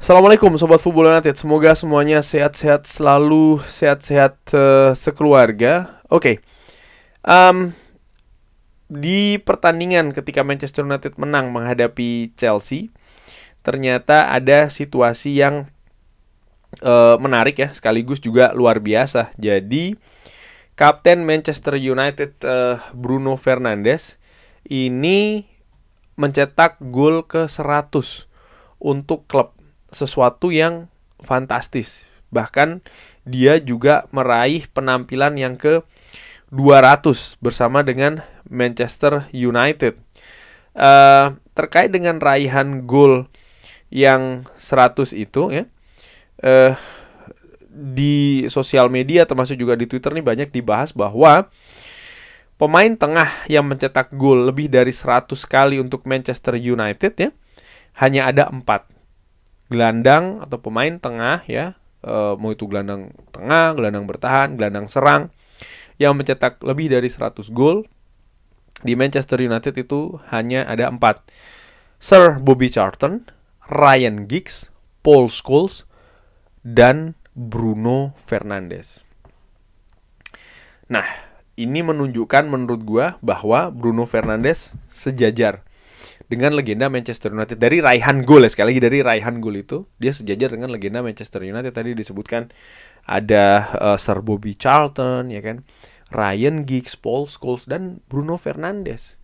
Assalamualaikum Sobat Football United. Semoga semuanya sehat-sehat selalu, sehat-sehat sekeluarga. Oke. Di pertandingan ketika Manchester United menang menghadapi Chelsea, ternyata ada situasi yang menarik ya, sekaligus juga luar biasa. Jadi Kapten Manchester United Bruno Fernandes ini mencetak gol ke-100 untuk klub. Sesuatu yang fantastis. Bahkan dia juga meraih penampilan yang ke-200 bersama dengan Manchester United. Terkait dengan raihan gol yang 100 itu ya, di sosial media termasuk juga di Twitter nih banyak dibahas bahwa pemain tengah yang mencetak gol lebih dari 100 kali untuk Manchester United ya, hanya ada 4. Gelandang atau pemain tengah ya, mau itu gelandang tengah, gelandang bertahan, gelandang serang, yang mencetak lebih dari 100 gol di Manchester United itu hanya ada 4. Sir Bobby Charlton, Ryan Giggs, Paul Scholes, dan Bruno Fernandes. Nah, ini menunjukkan menurut gua bahwa Bruno Fernandes sejajar dengan legenda Manchester United dari raihan gol ya. Sekali lagi dari raihan gol itu dia sejajar dengan legenda Manchester United. Tadi disebutkan ada Sir Bobby Charlton ya kan, Ryan Giggs, Paul Scholes, dan Bruno Fernandes.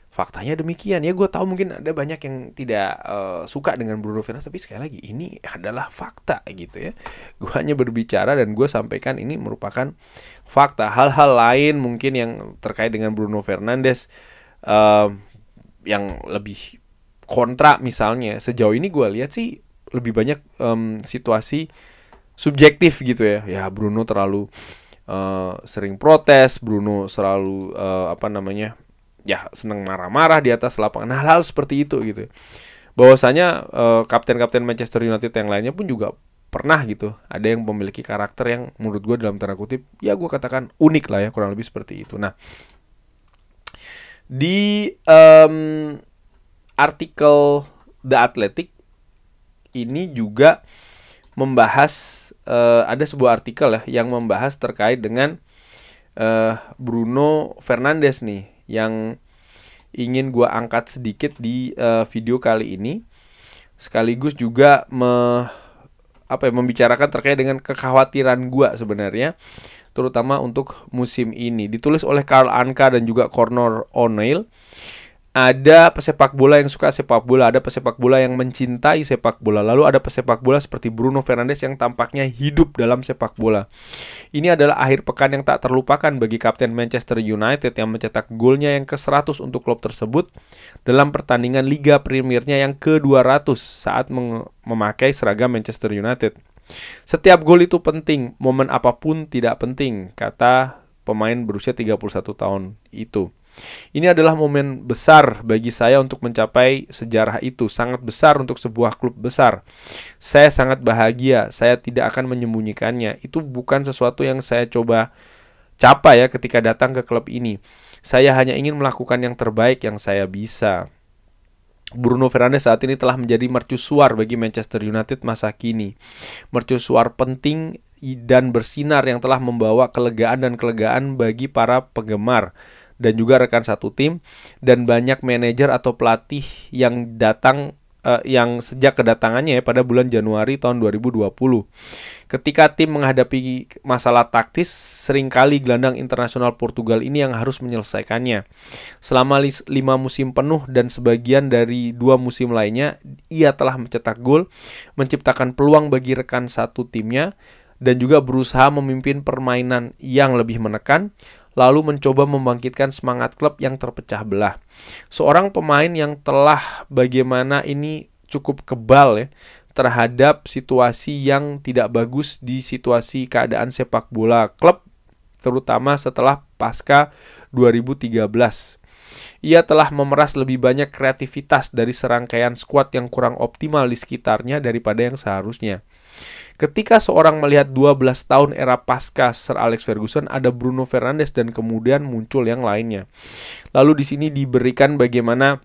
Faktanya demikian ya. Gue tahu mungkin ada banyak yang tidak suka dengan Bruno Fernandes, tapi sekali lagi ini adalah fakta gitu ya. Gue hanya berbicara dan gue sampaikan ini merupakan fakta. Hal-hal lain mungkin yang terkait dengan Bruno Fernandes yang lebih kontra misalnya, sejauh ini gue lihat sih lebih banyak situasi subjektif gitu ya. Ya Bruno terlalu sering protes, Bruno selalu ya senang marah-marah di atas lapangan, hal-hal seperti itu gitu. Bahwasanya kapten-kapten Manchester United yang lainnya pun juga pernah gitu, ada yang memiliki karakter yang menurut gue dalam tanda kutip ya gue katakan unik lah ya, kurang lebih seperti itu. Nah, di artikel The Athletic ini juga membahas, ada sebuah artikel ya yang membahas terkait dengan Bruno Fernandes nih, yang ingin gue angkat sedikit di video kali ini, sekaligus juga membicarakan terkait dengan kekhawatiran gue sebenarnya, terutama untuk musim ini. Ditulis oleh Carl Anka dan juga Conor O'Neill. Ada pesepak bola yang suka sepak bola, ada pesepak bola yang mencintai sepak bola, lalu ada pesepak bola seperti Bruno Fernandes yang tampaknya hidup dalam sepak bola. Ini adalah akhir pekan yang tak terlupakan bagi kapten Manchester United yang mencetak golnya yang ke-100 untuk klub tersebut dalam pertandingan Liga Premiernya yang ke-200 saat memakai seragam Manchester United. Setiap gol itu penting, momen apapun tidak penting, kata pemain berusia 31 tahun itu. Ini adalah momen besar bagi saya untuk mencapai sejarah itu, sangat besar untuk sebuah klub besar. Saya sangat bahagia, saya tidak akan menyembunyikannya. Itu bukan sesuatu yang saya coba capai ya ketika datang ke klub ini. Saya hanya ingin melakukan yang terbaik yang saya bisa. Bruno Fernandes saat ini telah menjadi mercusuar bagi Manchester United masa kini. Mercusuar penting dan bersinar yang telah membawa kelegaan bagi para penggemar dan juga rekan satu tim, dan banyak manajer atau pelatih yang datang yang sejak kedatangannya ya pada bulan Januari tahun 2020. Ketika tim menghadapi masalah taktis, seringkali gelandang internasional Portugal ini yang harus menyelesaikannya. Selama 5 musim penuh dan sebagian dari 2 musim lainnya, ia telah mencetak gol, menciptakan peluang bagi rekan satu timnya, dan juga berusaha memimpin permainan yang lebih menekan, lalu mencoba membangkitkan semangat klub yang terpecah belah. Seorang pemain yang telah bagaimana ini cukup kebal ya terhadap situasi yang tidak bagus di situasi keadaan sepak bola klub, terutama setelah pasca 2013. Ia telah memeras lebih banyak kreativitas dari serangkaian skuad yang kurang optimal di sekitarnya daripada yang seharusnya. Ketika seorang melihat 12 tahun era pasca Sir Alex Ferguson, ada Bruno Fernandes dan kemudian muncul yang lainnya. Lalu di sini diberikan bagaimana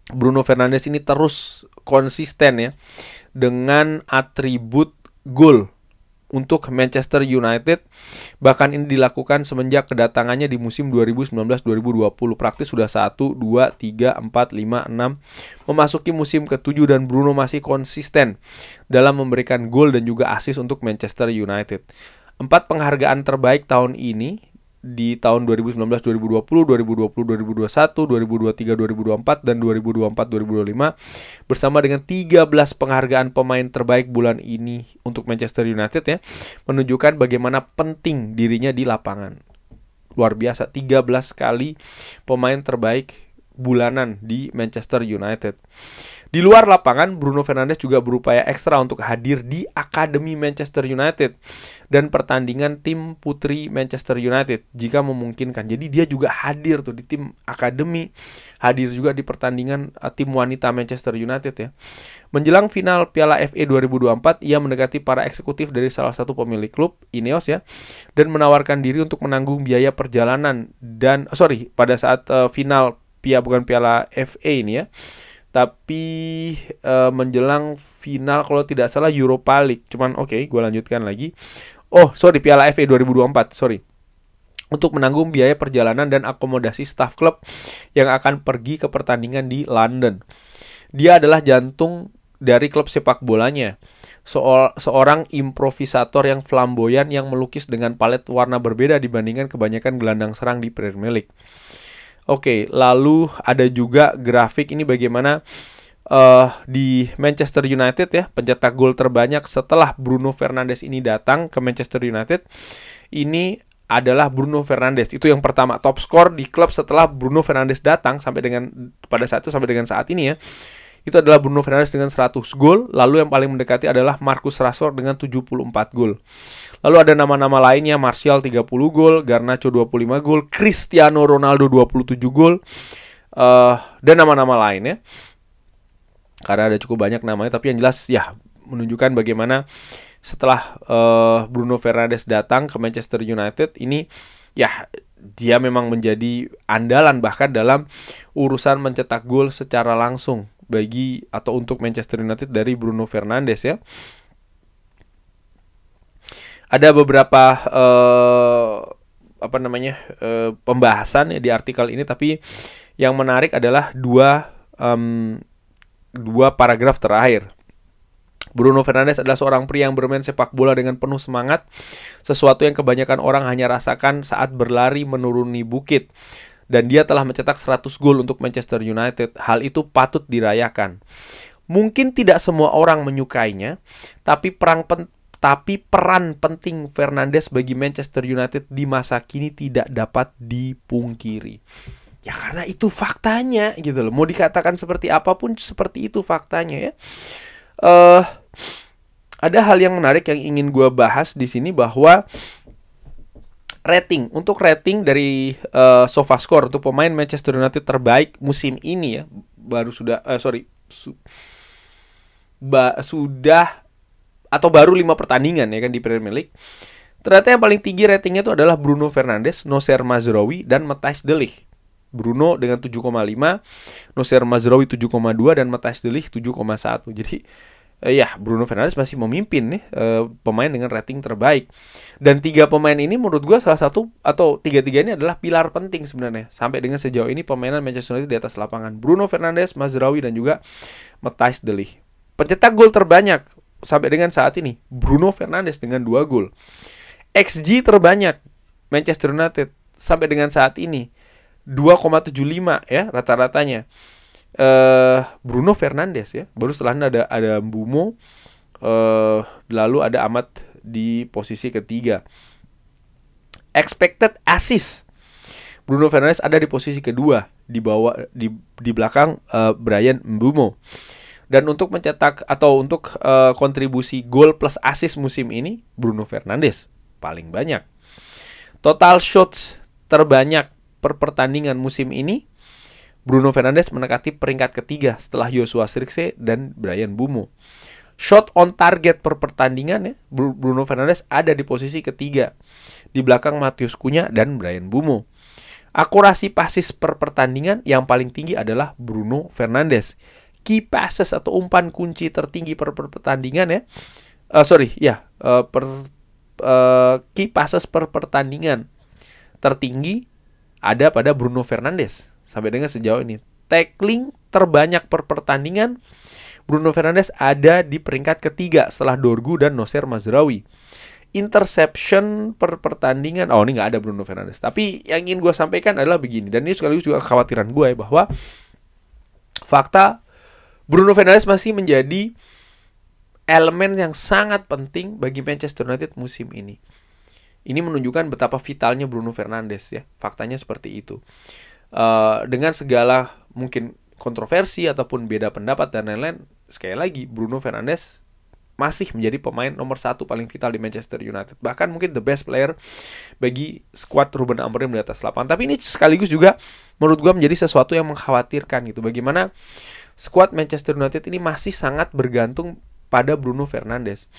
Bruno Fernandes ini terus konsisten ya dengan atribut gol untuk Manchester United. Bahkan ini dilakukan semenjak kedatangannya di musim 2019-2020. Praktis sudah 1, 2, 3, 4, 5, 6 memasuki musim ke-7 dan Bruno masih konsisten dalam memberikan gol dan juga assist untuk Manchester United. 4 penghargaan terbaik tahun ini di tahun 2019-2020, 2020-2021, 2023-2024, dan 2024-2025 bersama dengan 13 penghargaan pemain terbaik bulan ini untuk Manchester United ya, menunjukkan bagaimana penting dirinya di lapangan. Luar biasa, 13 kali pemain terbaik bulanan di Manchester United. Di luar lapangan, Bruno Fernandes juga berupaya ekstra untuk hadir di Akademi Manchester United dan pertandingan tim putri Manchester United jika memungkinkan. Jadi dia juga hadir tuh di tim akademi, hadir juga di pertandingan tim wanita Manchester United ya. Menjelang final Piala FA 2024, ia mendekati para eksekutif dari salah satu pemilik klub, Ineos ya, dan menawarkan diri untuk menanggung biaya perjalanan dan pada saat final bukan Piala FA ini ya, tapi menjelang final kalau tidak salah Europa League. Cuman gue lanjutkan lagi. Piala FA 2024, untuk menanggung biaya perjalanan dan akomodasi staf klub yang akan pergi ke pertandingan di London. Dia adalah jantung dari klub sepak bolanya. Seorang improvisator yang flamboyan yang melukis dengan palet warna berbeda dibandingkan kebanyakan gelandang serang di Premier League. Lalu ada juga grafik ini bagaimana di Manchester United ya, pencetak gol terbanyak setelah Bruno Fernandes ini datang ke Manchester United. Ini adalah Bruno Fernandes. Itu yang pertama, top skor di klub setelah Bruno Fernandes datang sampai dengan saat ini ya. Itu adalah Bruno Fernandes dengan 100 gol. Lalu yang paling mendekati adalah Marcus Rashford dengan 74 gol. Lalu ada nama-nama lainnya, Martial 30 gol, Garnacho 25 gol, Cristiano Ronaldo 27 gol, dan nama-nama lainnya. Karena ada cukup banyak namanya, tapi yang jelas ya menunjukkan bagaimana setelah Bruno Fernandes datang ke Manchester United ini ya, dia memang menjadi andalan bahkan dalam urusan mencetak gol secara langsung untuk Manchester United dari Bruno Fernandes ya. Ada beberapa pembahasan ya di artikel ini, tapi yang menarik adalah dua paragraf terakhir. Bruno Fernandes adalah seorang pria yang bermain sepak bola dengan penuh semangat, sesuatu yang kebanyakan orang hanya rasakan saat berlari menuruni bukit. Dan dia telah mencetak 100 gol untuk Manchester United. Hal itu patut dirayakan. Mungkin tidak semua orang menyukainya, tapi peran penting Fernandes bagi Manchester United di masa kini tidak dapat dipungkiri. Ya karena itu faktanya gitu loh. Mau dikatakan seperti apapun, seperti itu faktanya ya. Ada hal yang menarik yang ingin gue bahas di sini, bahwa rating dari SofaScore untuk pemain Manchester United terbaik musim ini ya, baru 5 pertandingan ya kan di Premier League. Ternyata yang paling tinggi ratingnya itu adalah Bruno Fernandes, Nocer Mazraoui, dan Matthijs de Ligt. Bruno dengan 7,5, Nocer Mazraoui 7,2, dan Matthijs de Ligt 7,1. Jadi Bruno Fernandes masih memimpin nih pemain dengan rating terbaik. Dan 3 pemain ini menurut gue salah satu atau tiga-tiga ini adalah pilar penting sebenarnya sampai dengan sejauh ini permainan Manchester United di atas lapangan. Bruno Fernandes, Mazraoui, dan juga Matthijs de Ligt. Pencetak gol terbanyak sampai dengan saat ini Bruno Fernandes dengan 2 gol. XG terbanyak Manchester United sampai dengan saat ini 2,75 ya rata-ratanya. Bruno Fernandes ya. Baru setelahnya ada Mbeumo, lalu ada Ahmad di posisi ketiga. Expected assist, Bruno Fernandes ada di posisi kedua di belakang Bryan Mbeumo. Dan untuk mencetak atau untuk kontribusi gol plus assist musim ini, Bruno Fernandes paling banyak. Total shots terbanyak per pertandingan musim ini, Bruno Fernandes mendekati peringkat ketiga setelah Joshua Zirkzee dan Bryan Mbeumo. Shot on target per pertandingan ya, Bruno Fernandes ada di posisi ketiga di belakang Matheus Cunha dan Bryan Mbeumo. Akurasi passes per pertandingan yang paling tinggi adalah Bruno Fernandes. Key passes atau umpan kunci tertinggi per pertandingan ya. Key passes per pertandingan tertinggi ada pada Bruno Fernandes sampai dengan sejauh ini. Tackling terbanyak per pertandingan, Bruno Fernandes ada di peringkat ketiga setelah Dorgu dan Nocer Mazraoui. Interception per pertandingan, ini nggak ada Bruno Fernandes. Tapi yang ingin gue sampaikan adalah begini, dan ini sekaligus juga kekhawatiran gue ya, bahwa fakta Bruno Fernandes masih menjadi elemen yang sangat penting bagi Manchester United musim ini. Ini menunjukkan betapa vitalnya Bruno Fernandes ya, faktanya seperti itu. Dengan segala mungkin kontroversi ataupun beda pendapat dan lain-lain, sekali lagi Bruno Fernandes masih menjadi pemain nomor 1 paling vital di Manchester United. Bahkan mungkin the best player bagi skuad Ruben Amorim di atas lapangan. Tapi ini sekaligus juga menurut gue menjadi sesuatu yang mengkhawatirkan gitu. Bagaimana skuad Manchester United ini masih sangat bergantung pada Bruno Fernandes.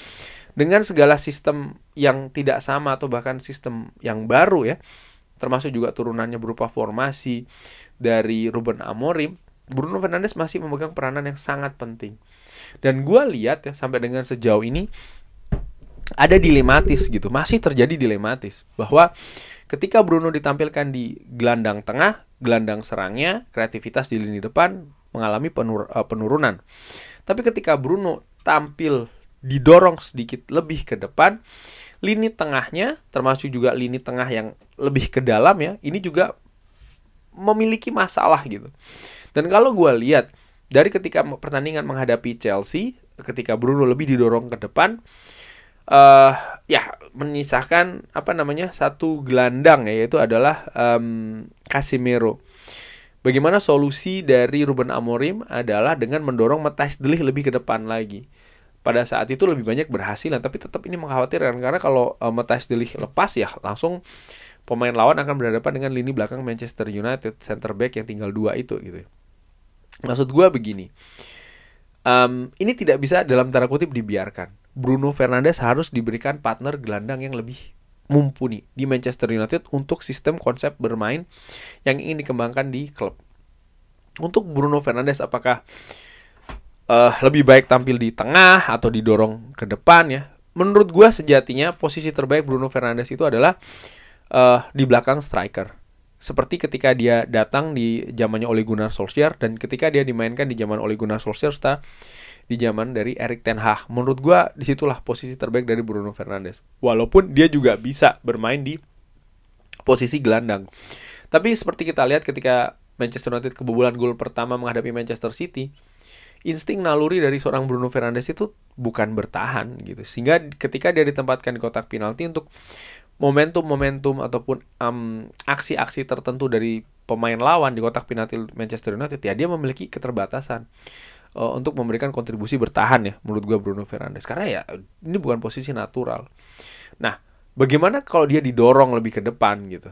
Dengan segala sistem yang tidak sama atau bahkan sistem yang baru ya, termasuk juga turunannya berupa formasi dari Ruben Amorim, Bruno Fernandes masih memegang peranan yang sangat penting. Dan gue lihat ya sampai dengan sejauh ini ada dilematis gitu, masih terjadi dilematis bahwa ketika Bruno ditampilkan di gelandang tengah, gelandang serangnya, kreativitas di lini depan mengalami penurunan. Tapi ketika Bruno tampil didorong sedikit lebih ke depan, lini tengahnya termasuk juga lini tengah yang lebih ke dalam ya, ini juga memiliki masalah gitu. Dan kalau gue lihat dari ketika pertandingan menghadapi Chelsea, ketika Bruno lebih didorong ke depan, menyisakan satu gelandang ya, yaitu adalah Casemiro. Bagaimana solusi dari Ruben Amorim adalah dengan mendorong Matthijs de Ligt lebih ke depan lagi. Pada saat itu lebih banyak berhasilan, tapi tetap ini mengkhawatirkan karena kalau Matthijs de Ligt lepas ya langsung pemain lawan akan berhadapan dengan lini belakang Manchester United, center back yang tinggal 2 itu gitu. Maksud gue begini, ini tidak bisa dalam tanda kutip dibiarkan. Bruno Fernandes harus diberikan partner gelandang yang lebih mumpuni di Manchester United untuk sistem konsep bermain yang ingin dikembangkan di klub. Untuk Bruno Fernandes apakah lebih baik tampil di tengah atau didorong ke depan ya? Menurut gue sejatinya posisi terbaik Bruno Fernandes itu adalah di belakang striker. Seperti ketika dia datang di zamannya Ole Gunnar Solskjaer dan ketika dia dimainkan di zaman Ole Gunnar Solskjaer setelah di zaman dari Erik ten Hag. Menurut gue disitulah posisi terbaik dari Bruno Fernandes. Walaupun dia juga bisa bermain di posisi gelandang. Tapi seperti kita lihat ketika Manchester United kebobolan gol pertama menghadapi Manchester City, insting naluri dari seorang Bruno Fernandes itu bukan bertahan gitu. Sehingga ketika dia ditempatkan di kotak penalti untuk momentum-momentum ataupun aksi-aksi tertentu dari pemain lawan di kotak penalti Manchester United, ya dia memiliki keterbatasan untuk memberikan kontribusi bertahan ya menurut gue Bruno Fernandes, karena ya ini bukan posisi natural. Nah, bagaimana kalau dia didorong lebih ke depan gitu?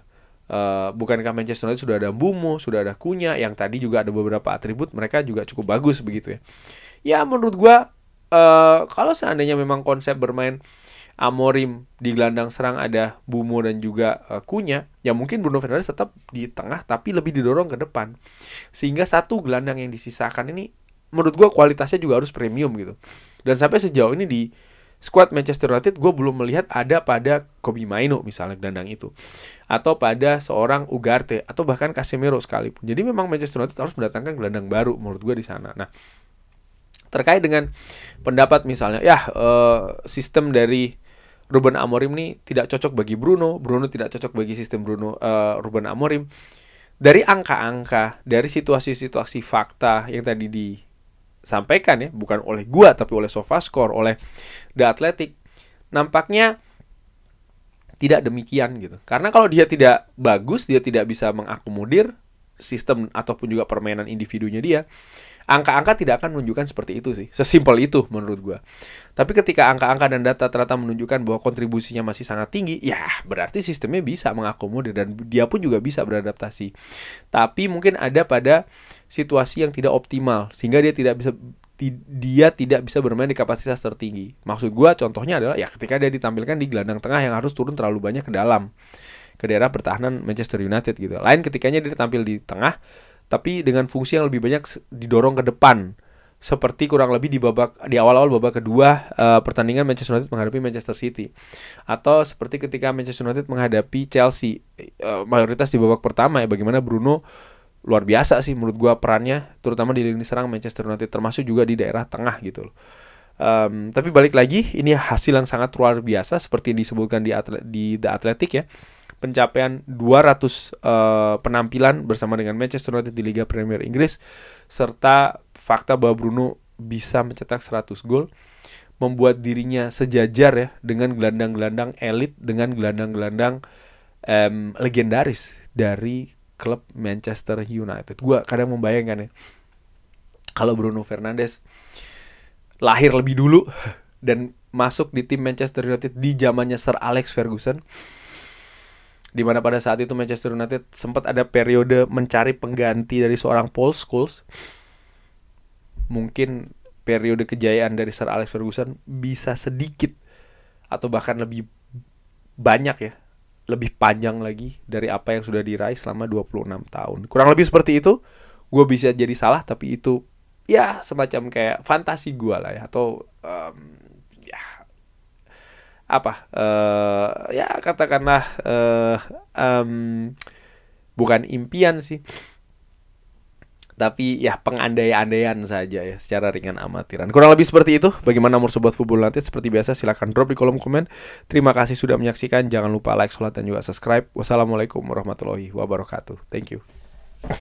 Bukankah Manchester United sudah ada Mbumo, sudah ada Cunha yang tadi juga ada beberapa atribut mereka juga cukup bagus begitu ya. Ya menurut gue kalau seandainya memang konsep bermain Amorim di gelandang serang ada Mbumo dan juga Cunha, ya mungkin Bruno Fernandes tetap di tengah tapi lebih didorong ke depan. Sehingga satu gelandang yang disisakan ini menurut gue kualitasnya juga harus premium gitu. Dan sampai sejauh ini di skuad Manchester United gue belum melihat ada pada Kobbie Mainoo misalnya gelandang itu, atau pada seorang Ugarte atau bahkan Casemiro sekalipun. Jadi memang Manchester United harus mendatangkan gelandang baru menurut gue di sana. Nah, terkait dengan pendapat misalnya sistem dari Ruben Amorim ini tidak cocok bagi Bruno tidak cocok bagi sistem Ruben Amorim. Dari angka-angka, dari situasi-situasi fakta yang tadi disampaikan ya, bukan oleh gua tapi oleh SofaScore, oleh The Athletic, nampaknya tidak demikian gitu. Karena kalau dia tidak bagus, dia tidak bisa mengakomodir sistem ataupun juga permainan individunya dia, angka-angka tidak akan menunjukkan seperti itu sih. Sesimpel itu menurut gue. Tapi ketika angka-angka dan data ternyata menunjukkan bahwa kontribusinya masih sangat tinggi, ya berarti sistemnya bisa mengakomodir dan dia pun juga bisa beradaptasi. Tapi mungkin ada pada situasi yang tidak optimal sehingga dia tidak bisa bermain di kapasitas tertinggi. Maksud gue contohnya adalah ya ketika dia ditampilkan di gelandang tengah yang harus turun terlalu banyak ke dalam. ke daerah pertahanan Manchester United gitu. Lain ketikanya dia tampil di tengah tapi dengan fungsi yang lebih banyak didorong ke depan. Seperti kurang lebih di awal-awal babak kedua pertandingan Manchester United menghadapi Manchester City, atau seperti ketika Manchester United menghadapi Chelsea, mayoritas di babak pertama ya, bagaimana Bruno luar biasa sih menurut gua perannya, terutama di lini serang Manchester United, termasuk juga di daerah tengah gitu loh. Tapi balik lagi, ini hasil yang sangat luar biasa seperti disebutkan di The Athletic ya. Pencapaian 200 penampilan bersama dengan Manchester United di Liga Premier Inggris, serta fakta bahwa Bruno bisa mencetak 100 gol, membuat dirinya sejajar ya dengan gelandang-gelandang elit, dengan gelandang-gelandang legendaris dari klub Manchester United. Gua kadang membayangkan ya, kalau Bruno Fernandes lahir lebih dulu dan masuk di tim Manchester United di zamannya Sir Alex Ferguson, di mana pada saat itu Manchester United sempat ada periode mencari pengganti dari seorang Paul Scholes. Mungkin periode kejayaan dari Sir Alex Ferguson bisa sedikit atau bahkan lebih banyak ya, lebih panjang lagi dari apa yang sudah diraih selama 26 tahun. Kurang lebih seperti itu. Gue bisa jadi salah, tapi itu ya semacam kayak fantasi gue lah ya, atau ya katakanlah bukan impian sih, tapi ya pengandai-andaian saja ya, secara ringan amatiran. Kurang lebih seperti itu. Bagaimana menurut Sobat Football United? Seperti biasa silahkan drop di kolom komen. Terima kasih sudah menyaksikan. Jangan lupa like, share, dan juga subscribe. Wassalamualaikum warahmatullahi wabarakatuh. Thank you.